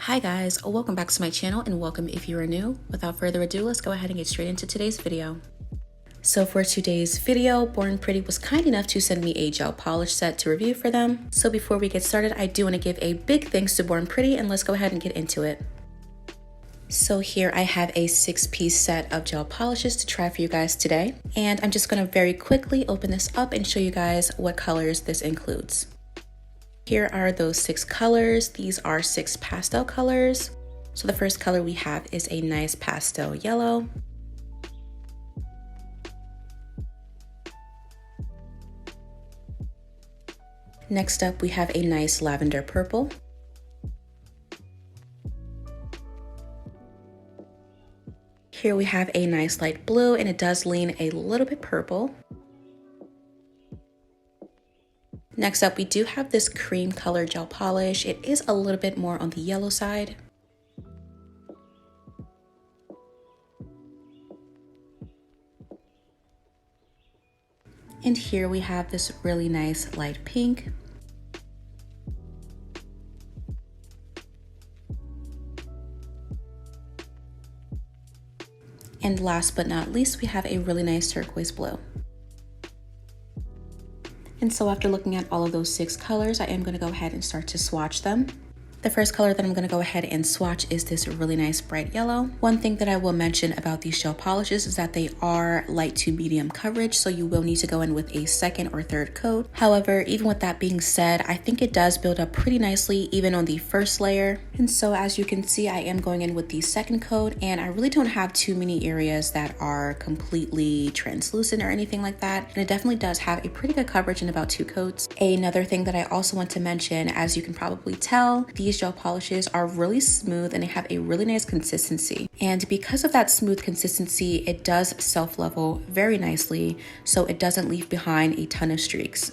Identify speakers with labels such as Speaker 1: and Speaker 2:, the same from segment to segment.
Speaker 1: Hi guys, welcome back to my channel and welcome if you are new. Without further ado, let's go ahead and get straight into today's video. So for today's video, Born Pretty was kind enough to send me a gel polish set to review for them. So before we get started, I do want to give a big thanks to Born Pretty and let's go ahead and get into it. So here I have a 6-piece set of gel polishes to try for you guys today. And I'm just going to very quickly open this up and show you guys what colors this includes. Here are those 6 colors. These are 6 pastel colors. So the first color we have is a nice pastel yellow. Next up, we have a nice lavender purple. Here we have a nice light blue, and it does lean a little bit purple. Next up, we do have this cream color gel polish. It is a little bit more on the yellow side. And here we have this really nice light pink. And last but not least, we have a really nice turquoise blue. And so after looking at all of those 6 colors, I am going to go ahead and start to swatch them. The first color that I'm going to go ahead and swatch is this really nice bright yellow. One thing that I will mention about these gel polishes is that they are light to medium coverage, so you will need to go in with a second or third coat. However, even with that being said, I think it does build up pretty nicely even on the first layer. And so as you can see, I am going in with the second coat, and I really don't have too many areas that are completely translucent or anything like that. And it definitely does have a pretty good coverage in about 2 coats. Another thing that I also want to mention, as you can probably tell, these gel polishes are really smooth and they have a really nice consistency. And because of that smooth consistency, it does self-level very nicely, so it doesn't leave behind a ton of streaks.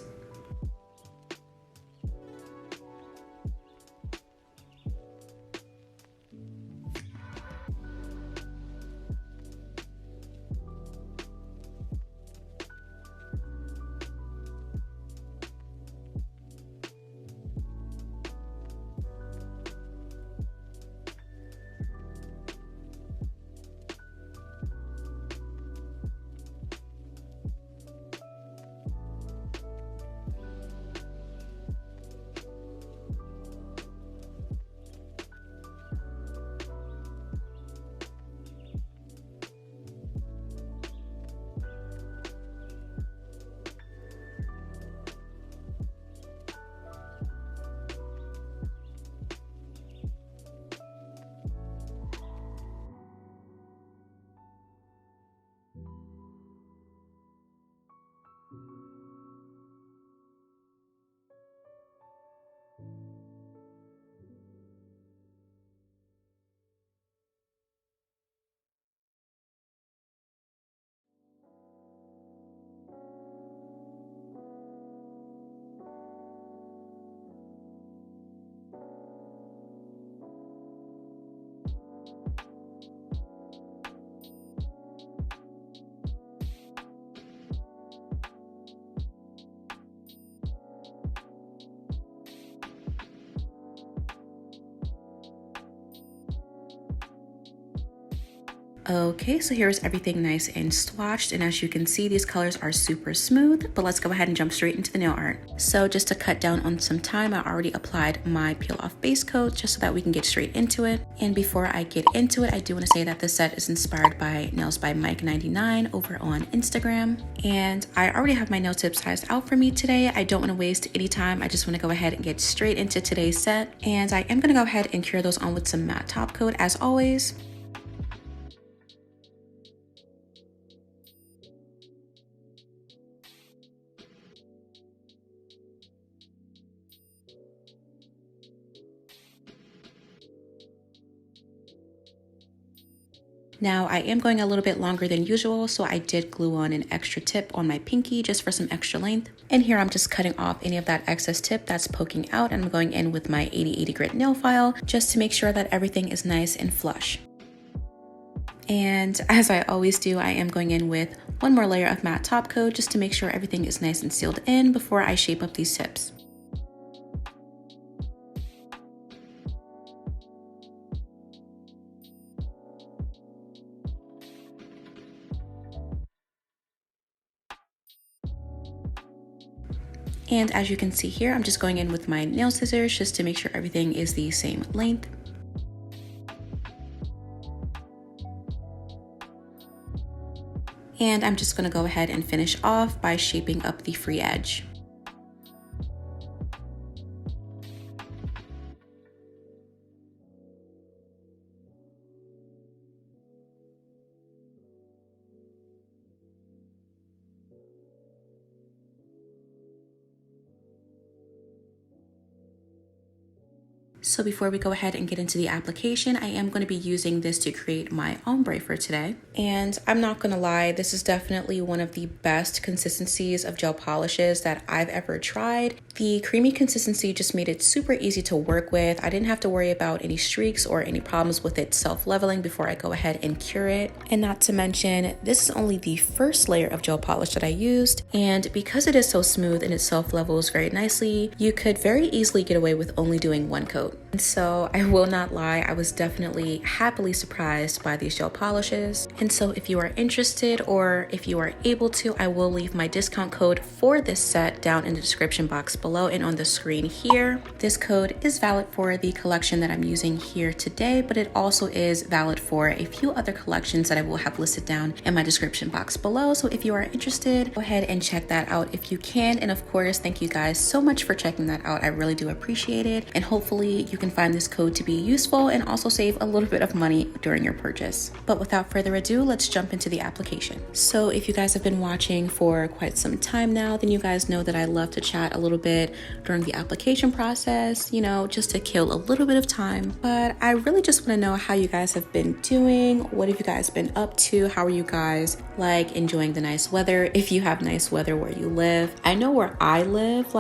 Speaker 1: Okay, so here's everything nice and swatched, and as you can see, these colors are super smooth, but let's go ahead and jump straight into the nail art. So just to cut down on some time, I already applied my peel off base coat just so that we can get straight into it. And before I get into it, I do want to say that this set is inspired by Nails by Mike99 over on Instagram. And I already have my nail tip sized out for me today. I don't want to waste any time. I just want to go ahead and get straight into today's set. And I am going to go ahead and cure those on with some matte top coat as always. Now I am going a little bit longer than usual, so I did glue on an extra tip on my pinky just for some extra length. And here I'm just cutting off any of that excess tip that's poking out, and I'm going in with my 80/80 grit nail file just to make sure that everything is nice and flush. And as I always do, I am going in with one more layer of matte top coat just to make sure everything is nice and sealed in before I shape up these tips. And as you can see here, I'm just going in with my nail scissors just to make sure everything is the same length. And I'm just going to go ahead and finish off by shaping up the free edge. So before we go ahead and get into the application, I am going to be using this to create my ombre for today. And I'm not going to lie, this is definitely one of the best consistencies of gel polishes that I've ever tried. The creamy consistency just made it super easy to work with. I didn't have to worry about any streaks or any problems with it self-leveling before I go ahead and cure it. And not to mention, this is only the first layer of gel polish that I used. And because it is so smooth and it self-levels very nicely, you could very easily get away with only doing one coat. And so I will not lie, I was definitely happily surprised by these gel polishes. And so if you are interested or if you are able to, I will leave my discount code for this set down in the description box below and on the screen here. This code is valid for the collection that I'm using here today, but it also is valid for a few other collections that I will have listed down in my description box below. So if you are interested, go ahead and check that out if you can. And of course, thank you guys so much for checking that out. I really do appreciate it. And hopefully you can find this code to be useful and also save a little bit of money during your purchase. But without further ado, let's jump into the application. So if you guys have been watching for quite some time now, then you guys know that I love to chat a little bit during the application process, you know, just to kill a little bit of time. But I really just want to know how you guys have been doing. What have you guys been up to? How are you guys enjoying the nice weather? If you have nice weather where you live. I know where I live,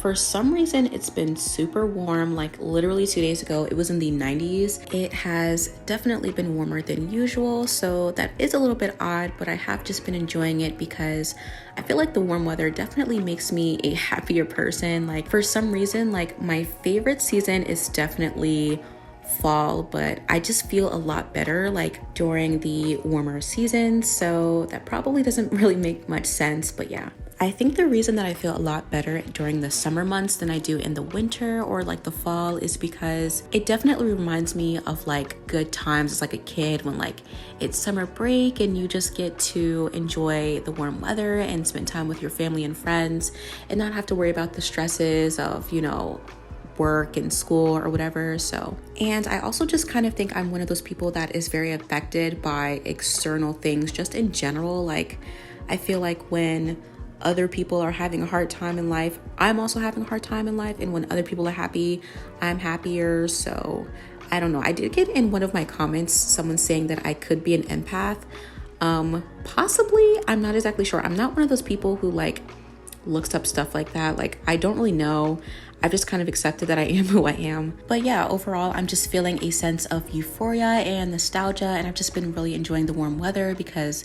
Speaker 1: for some reason it's been super warm. Literally 2 days ago it was in the 90s. It has definitely been warmer than usual, so that is a little bit odd, but I have just been enjoying it because I feel like the warm weather definitely makes me a happier person. For some reason, my favorite season is definitely fall, but I just feel a lot better during the warmer seasons, so that probably doesn't really make much sense, but yeah. I think the reason that I feel a lot better during the summer months than I do in the winter or the fall is because it definitely reminds me of good times as a kid when it's summer break and you just get to enjoy the warm weather and spend time with your family and friends and not have to worry about the stresses of, work and school or whatever. And I also just kind of think I'm one of those people that is very affected by external things just in general. I feel like when other people are having a hard time in life, I'm also having a hard time in life, and when other people are happy, I'm happier. So I don't know, I did get in one of my comments someone saying that I could be an empath. Possibly, I'm not exactly sure. I'm not one of those people who looks up stuff like that. I don't really know. I've just kind of accepted that I am who I am. But yeah, overall, I'm just feeling a sense of euphoria and nostalgia, and I've just been really enjoying the warm weather because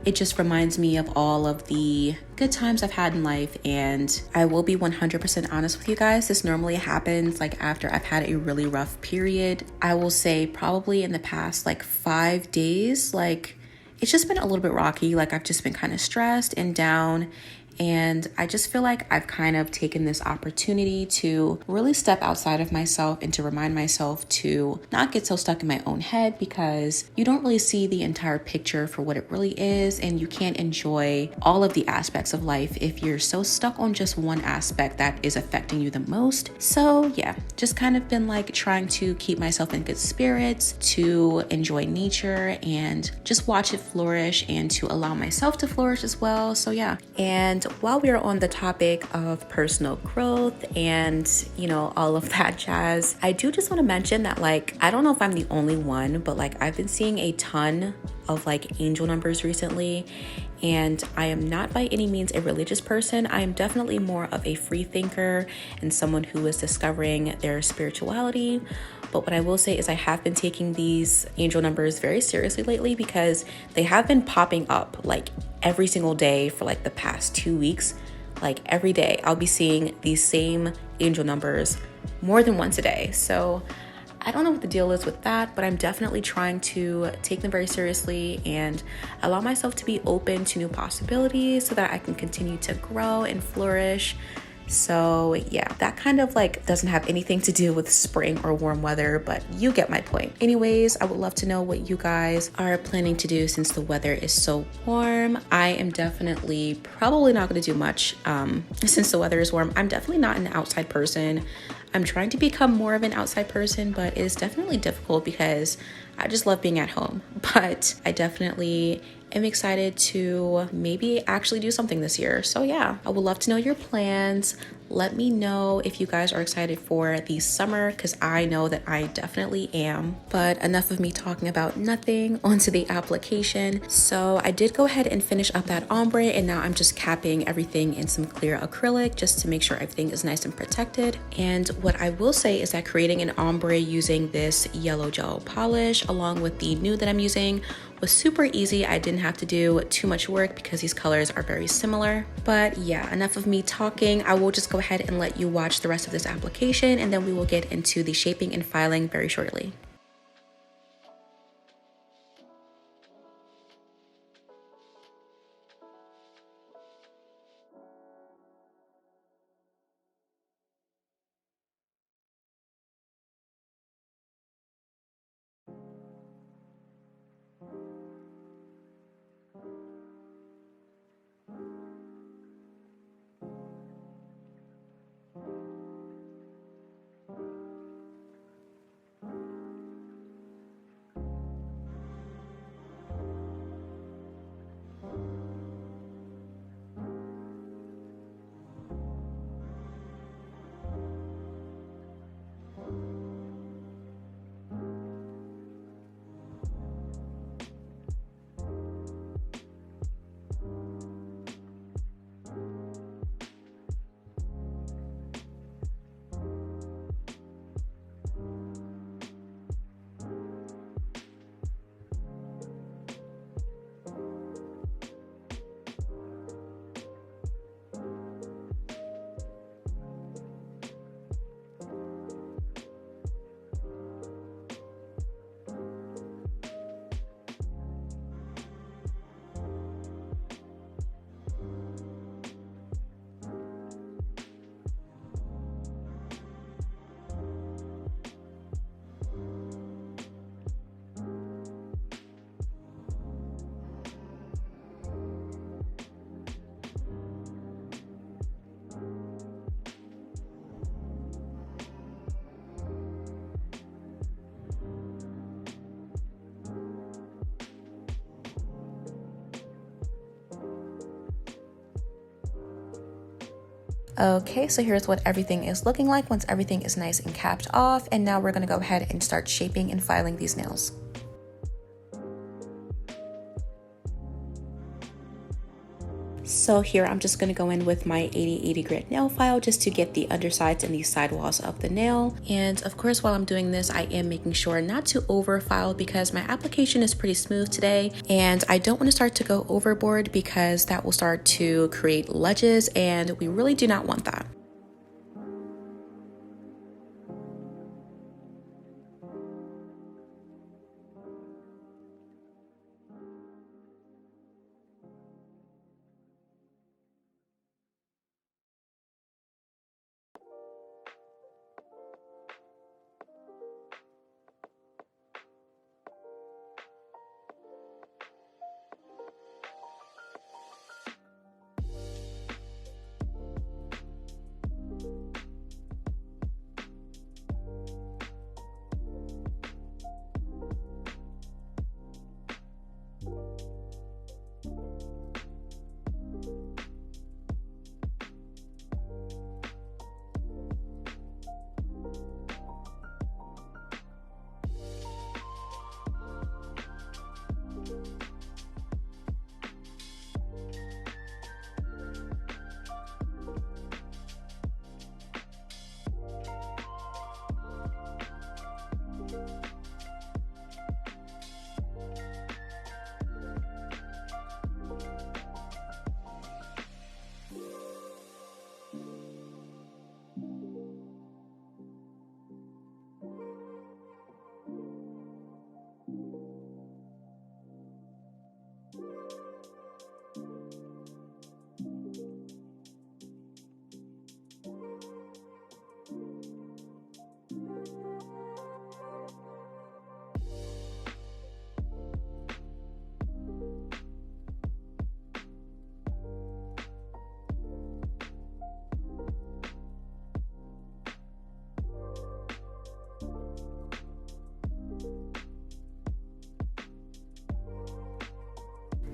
Speaker 1: it just reminds me of all of the good times I've had in life. And I will be 100% honest with you guys, this normally happens after I've had a really rough period. I will say probably in the past 5 days, it's just been a little bit rocky. I've just been kind of stressed and down. And I just feel like I've kind of taken this opportunity to really step outside of myself and to remind myself to not get so stuck in my own head, because you don't really see the entire picture for what it really is, and you can't enjoy all of the aspects of life if you're so stuck on just one aspect that is affecting you the most. So yeah, just kind of been trying to keep myself in good spirits, to enjoy nature and just watch it flourish and to allow myself to flourish as well. So yeah. And while we are on the topic of personal growth and, all of that jazz, I do just want to mention that, I don't know if I'm the only one, but I've been seeing a ton of angel numbers recently. And I am not by any means a religious person. I am definitely more of a free thinker and someone who is discovering their spirituality. But what I will say is I have been taking these angel numbers very seriously lately because they have been popping up every single day for the past 2 weeks. Every day I'll be seeing these same angel numbers more than once a day. So I don't know what the deal is with that, but I'm definitely trying to take them very seriously and allow myself to be open to new possibilities so that I can continue to grow and flourish So yeah, that kind of like doesn't have anything to do with spring or warm weather, but you get my point. Anyways, I would love to know what you guys are planning to do since the weather is so warm. I am definitely probably not going to do much since the weather is warm. I'm definitely not an outside person. I'm trying to become more of an outside person, but it is definitely difficult because I just love being at home. But I definitely am excited to maybe actually do something this year. So yeah, I would love to know your plans. Let me know if you guys are excited for the summer, because I know that I definitely am. But enough of me talking about nothing, onto the application. So I did go ahead and finish up that ombre, and now I'm just capping everything in some clear acrylic just to make sure everything is nice and protected. And what I will say is that creating an ombre using this yellow gel polish along with the nude that I'm using was super easy. I didn't have to do too much work because these colors are very similar. But yeah, enough of me talking. I will just go ahead and let you watch the rest of this application, and then we will get into the shaping and filing very shortly. Okay, so here's what everything is looking like once everything is nice and capped off. And now we're gonna go ahead and start shaping and filing these nails. So here I'm just going to go in with my 80/80 grit nail file just to get the undersides and the sidewalls of the nail. And of course, while I'm doing this, I am making sure not to over file because my application is pretty smooth today, and I don't want to start to go overboard because that will start to create ledges, and we really do not want that.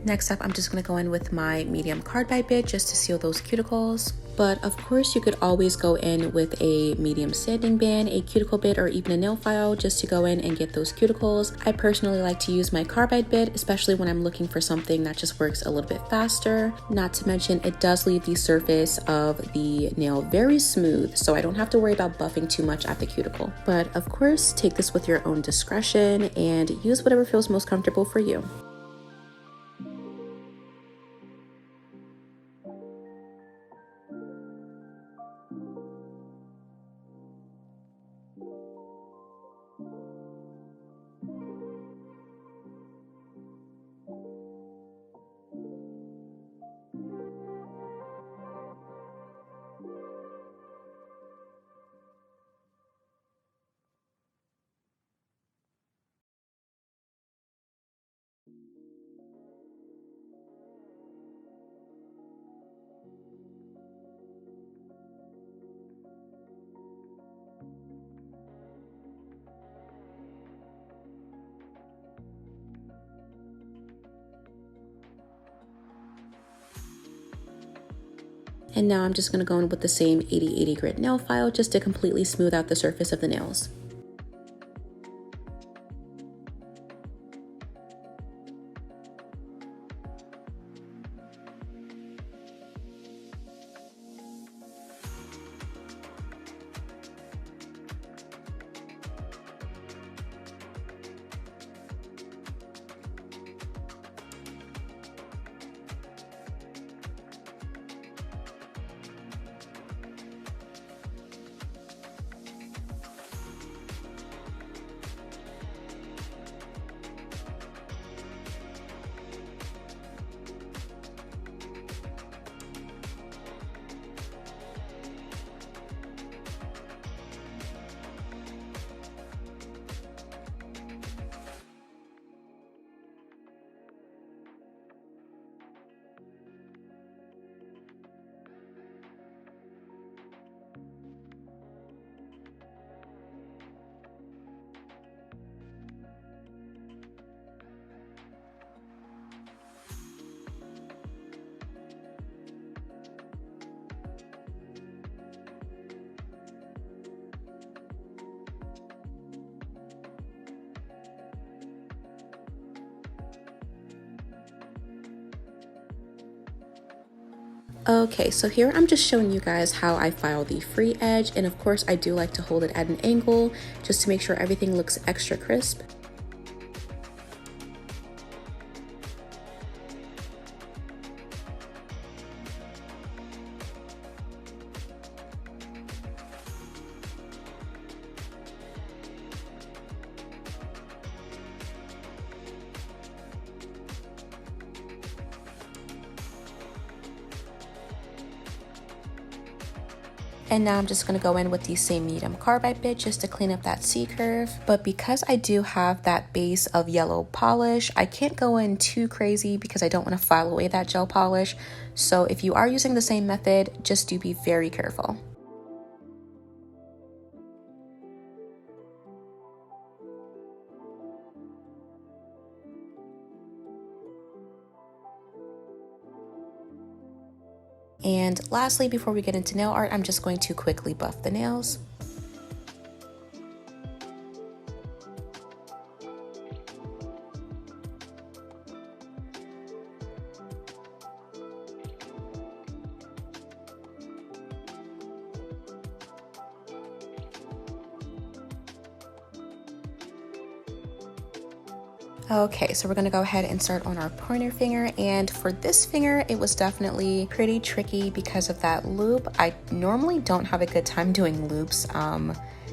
Speaker 1: Next up, I'm just gonna go in with my medium carbide bit just to seal those cuticles. But of course, you could always go in with a medium sanding band, a cuticle bit, or even a nail file just to go in and get those cuticles. I personally like to use my carbide bit, especially when I'm looking for something that just works a little bit faster. Not to mention, it does leave the surface of the nail very smooth, so I don't have to worry about buffing too much at the cuticle. But of course, take this with your own discretion and use whatever feels most comfortable for you. And now I'm just going to go in with the same 80/80 grit nail file just to completely smooth out the surface of the nails. Okay, so here I'm just showing you guys how I file the free edge, and of course I do like to hold it at an angle just to make sure everything looks extra crisp. And now I'm just going to go in with the same medium carbide bit just to clean up that C-curve. But because I do have that base of yellow polish, I can't go in too crazy because I don't want to file away that gel polish. So if you are using the same method, just do be very careful. And lastly, before we get into nail art, I'm just going to quickly buff the nails. Okay, so we're gonna go ahead and start on our pointer finger, and for this finger it was definitely pretty tricky because of that loop. I normally don't have a good time doing loops,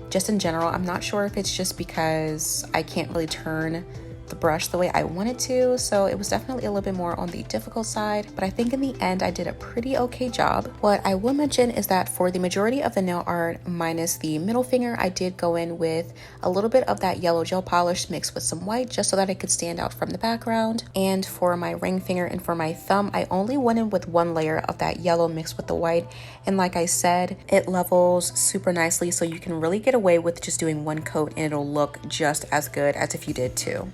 Speaker 1: just in general. I'm not sure if it's just because I can't really turn the brush the way I wanted to, so it was definitely a little bit more on the difficult side, but I think in the end I did a pretty okay job. What I will mention is that for the majority of the nail art, minus the middle finger, I did go in with a little bit of that yellow gel polish mixed with some white just so that it could stand out from the background. And for my ring finger and for my thumb, I only went in with one layer of that yellow mixed with the white, and like I said, it levels super nicely, so you can really get away with just doing one coat and it'll look just as good as if you did two.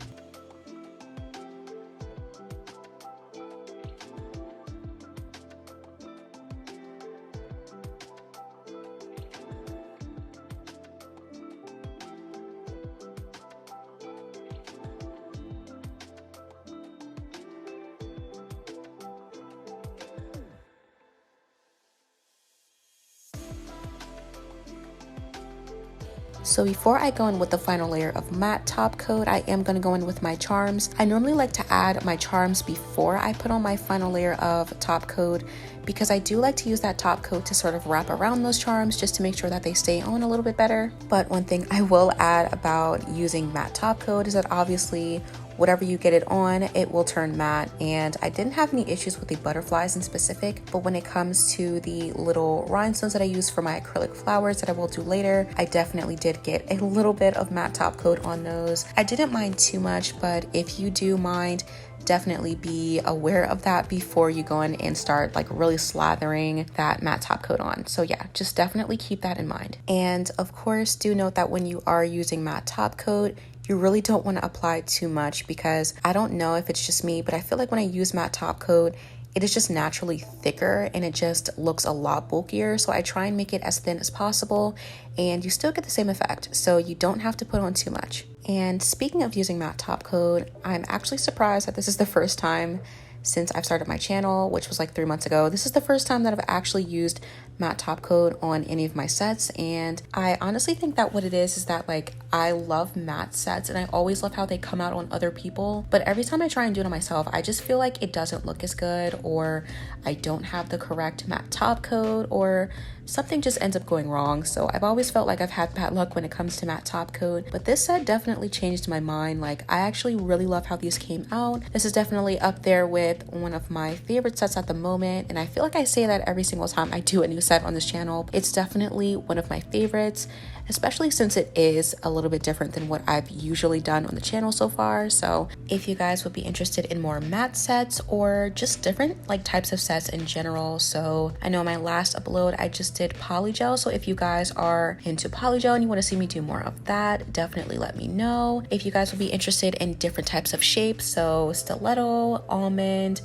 Speaker 1: So before I go in with the final layer of matte top coat, I am going to go in with my charms. I normally like to add my charms before I put on my final layer of top coat because I do like to use that top coat to sort of wrap around those charms just to make sure that they stay on a little bit better. But one thing I will add about using matte top coat is that obviously whatever you get it on, it will turn matte, and I didn't have any issues with the butterflies in specific, but when it comes to the little rhinestones that I use for my acrylic flowers that I will do later, I definitely did get a little bit of matte top coat on those. I didn't mind too much, but if you do mind, definitely be aware of that before you go in and start like really slathering that matte top coat on. So yeah, just definitely keep that in mind. And of course, do note that when you are using matte top coat, you really don't want to apply too much because I don't know if it's just me, but I feel like when I use matte top coat, it is just naturally thicker and it just looks a lot bulkier. So I try and make it as thin as possible and you still get the same effect. So you don't have to put on too much. And speaking of using matte top coat, I'm actually surprised that this is the first time since I've started my channel, which was like 3 months ago. This is the first time that I've actually used matte top coat on any of my sets, and I honestly think that what it is that like I love matte sets and I always love how they come out on other people, but every time I try and do it on myself, I just feel like it doesn't look as good, or I don't have the correct matte top coat, or something just ends up going wrong. So I've always felt like I've had bad luck when it comes to matte top coat, but this set definitely changed my mind. Like I actually really love how these came out. This is definitely up there with one of my favorite sets at the moment, and I feel like I say that every single time I do a new set on this channel. It's definitely one of my favorites, especially since it is a little bit different than what I've usually done on the channel so far. So if you guys would be interested in more matte sets or just different like types of sets in general, so I know in my last upload I just did polygel, so if you guys are into polygel and you want to see me do more of that, definitely let me know. If you guys would be interested in different types of shapes, so stiletto, almond,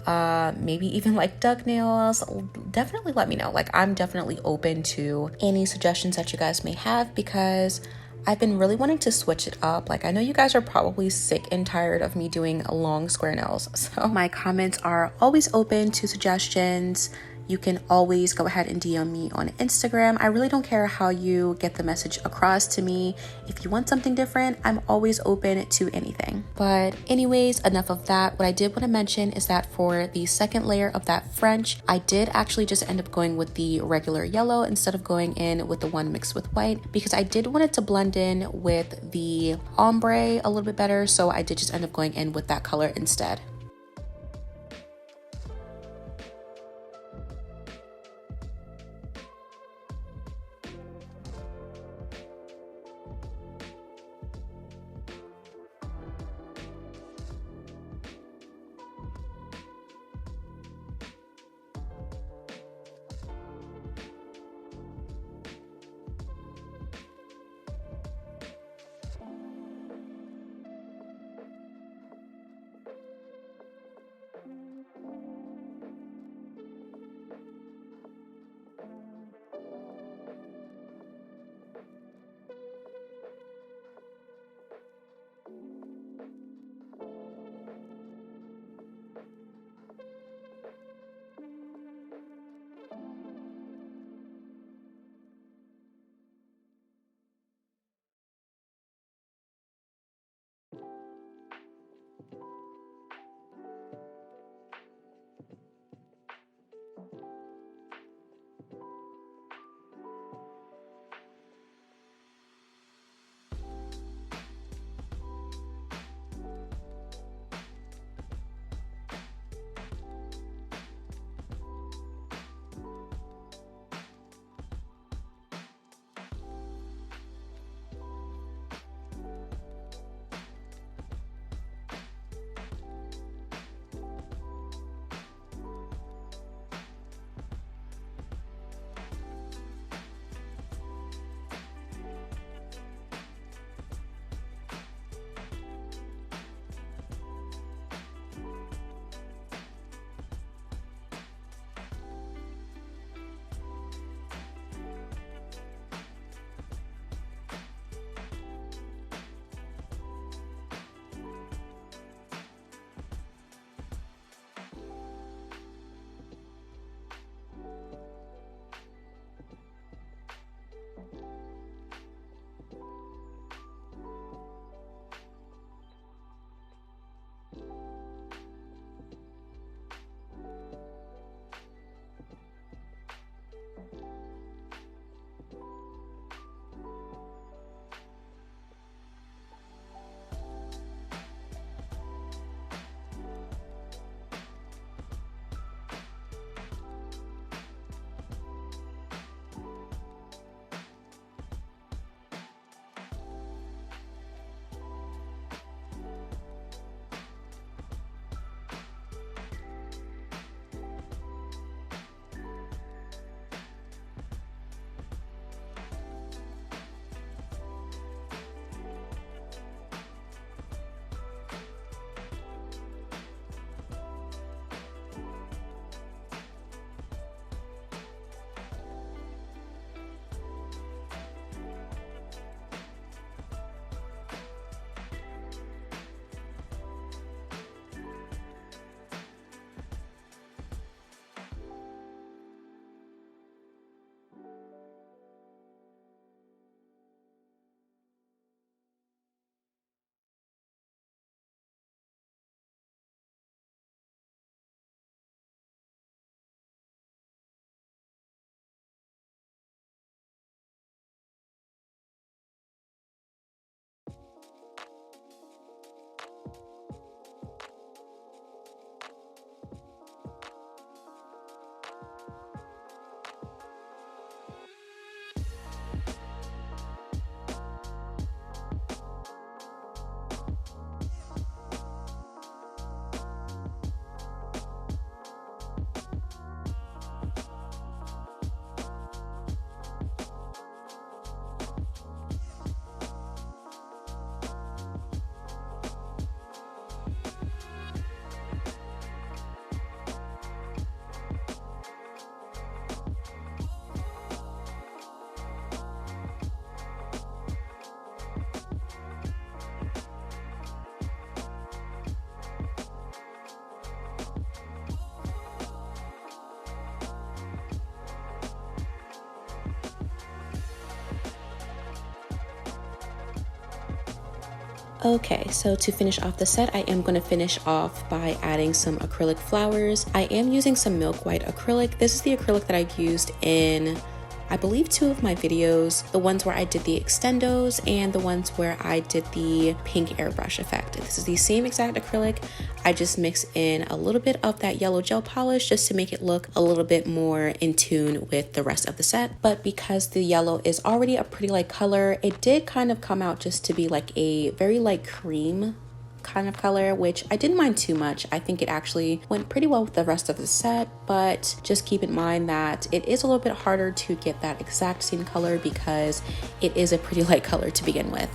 Speaker 1: maybe even like duck nails, definitely let me know. Like I'm definitely open to any suggestions that you guys may have because I've been really wanting to switch it up. Like I know you guys are probably sick and tired of me doing long square nails, so my comments are always open to suggestions. You can always go ahead and DM me on Instagram. I really don't care how you get the message across to me. If you want something different, I'm always open to anything. But anyways, enough of that. What I did want to mention is that for the second layer of that French, I did actually just end up going with the regular yellow instead of going in with the one mixed with white because I did want it to blend in with the ombre a little bit better. So I did just end up going in with that color instead. Okay, so to finish off the set, I am going to finish off by adding some acrylic flowers. I am using some milk white acrylic. This is the acrylic that I used in, I believe, 2 of my videos, the ones where I did the extendos and the ones where I did the pink airbrush effect. This is the same exact acrylic. I just mix in a little bit of that yellow gel polish just to make it look a little bit more in tune with the rest of the set. But because the yellow is already a pretty light color, it did kind of come out just to be like a very light cream kind of color, which I didn't mind too much. I think it actually went pretty well with the rest of the set, but just keep in mind that it is a little bit harder to get that exact same color because it is a pretty light color to begin with.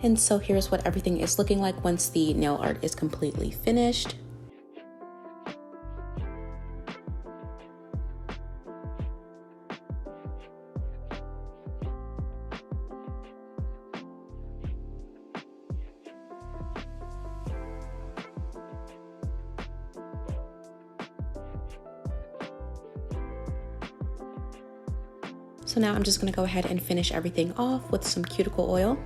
Speaker 1: And so here's what everything is looking like once the nail art is completely finished. So now I'm just going to go ahead and finish everything off with some cuticle oil.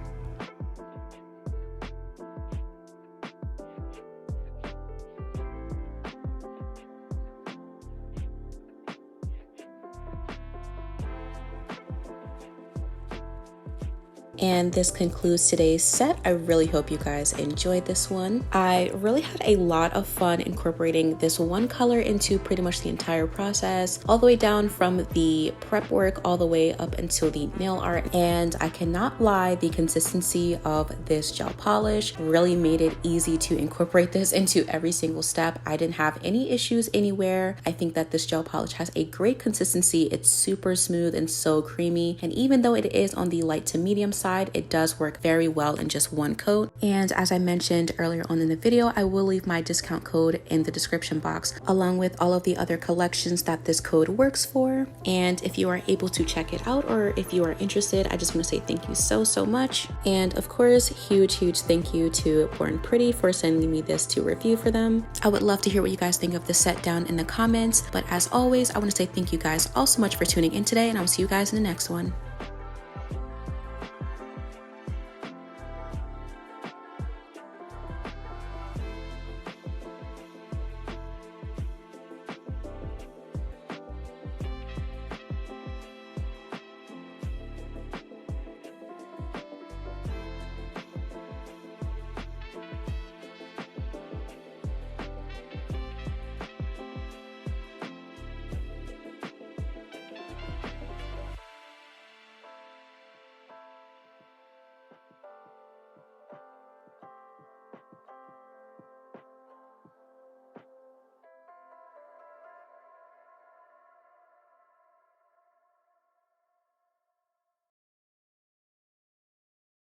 Speaker 1: And this concludes today's set. I really hope you guys enjoyed this one. I really had a lot of fun incorporating this one color into pretty much the entire process, all the way down from the prep work all the way up until the nail art. And I cannot lie, the consistency of this gel polish really made it easy to incorporate this into every single step. I didn't have any issues anywhere. I think that this gel polish has a great consistency. It's super smooth and so creamy. And even though it is on the light to medium side, it does work very well in just one coat. And as I mentioned earlier on in the video, I will leave my discount code in the description box along with all of the other collections that this code works for. And if you are able to check it out, or if you are interested, I just want to say thank you so much. And of course, huge thank you to BORN Pretty for sending me this to review for them. I would love to hear what you guys think of the set down in the comments, but as always, I want to say thank you guys all so much for tuning in today, and I will see you guys in the next one.